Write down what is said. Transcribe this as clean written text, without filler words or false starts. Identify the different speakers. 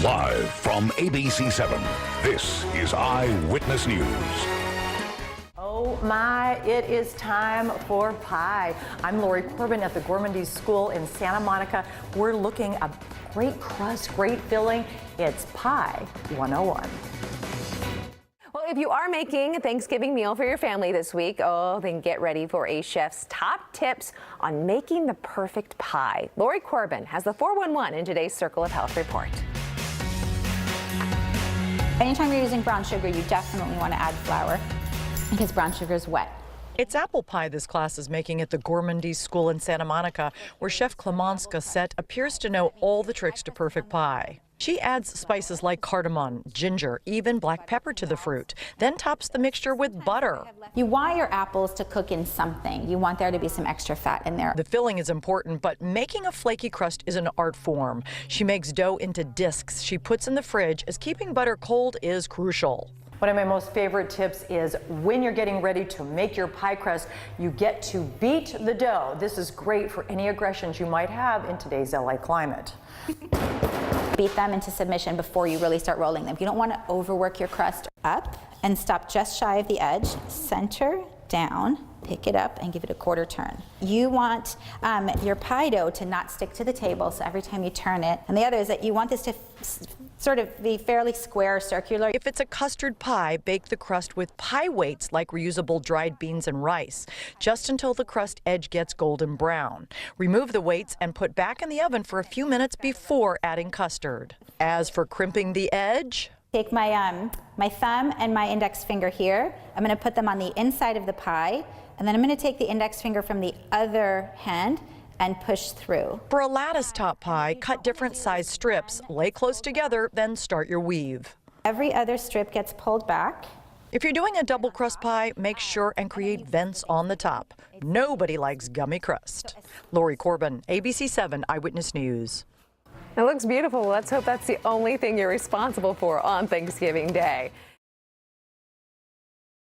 Speaker 1: Live from ABC7, this is Eyewitness News.
Speaker 2: Oh my, it is time for pie. I'm Lori Corbin at the Gourmandise School in Santa Monica. We're looking at great crust, great filling. It's Pie 101.
Speaker 3: Well, if you are making a Thanksgiving meal for your family this week, then get ready for a chef's top tips on making the perfect pie. Lori Corbin has the 411 in today's Circle of Health report.
Speaker 4: Anytime you're using brown sugar, you definitely want to add flour because brown sugar is wet.
Speaker 5: It's apple pie this class is making at the Gourmandise School in Santa Monica, where Chef Clemence Gossett appears to know all the tricks to perfect pie. She adds spices like cardamom, ginger, even black pepper to the fruit, then tops the mixture with butter.
Speaker 4: You want your apples to cook in something. You want there to be some extra fat in there.
Speaker 5: The filling is important, but making a flaky crust is an art form. She makes dough into discs she puts in the fridge, as keeping butter cold is crucial.
Speaker 2: One of my most favorite tips is when you're getting ready to make your pie crust, you get to beat the dough. This is great for any aggressions you might have in today's LA climate.
Speaker 4: Beat them into submission before you really start rolling them. You don't want to overwork your crust. Up and stop just shy of the edge. Center down, pick it up and give it a quarter turn. You want your pie dough to not stick to the table, so every time you turn it. And the other is that you want this to sort of be fairly square, circular.
Speaker 5: If it's a custard pie, bake the crust with pie weights like reusable dried beans and rice, just until the crust edge gets golden brown. Remove the weights and put back in the oven for a few minutes before adding custard. As for crimping the edge,
Speaker 4: take my thumb and my index finger here. I'm going to put them on the inside of the pie, and then I'm going to take the index finger from the other hand and push through.
Speaker 5: For a lattice top pie, cut different size strips, lay close together, then start your weave.
Speaker 4: Every other strip gets pulled back.
Speaker 5: If you're doing a double crust pie, make sure and create vents on the top. Nobody likes gummy crust. Lori Corbin, ABC7 Eyewitness News.
Speaker 3: It looks beautiful. Let's hope that's the only thing you're responsible for on Thanksgiving Day.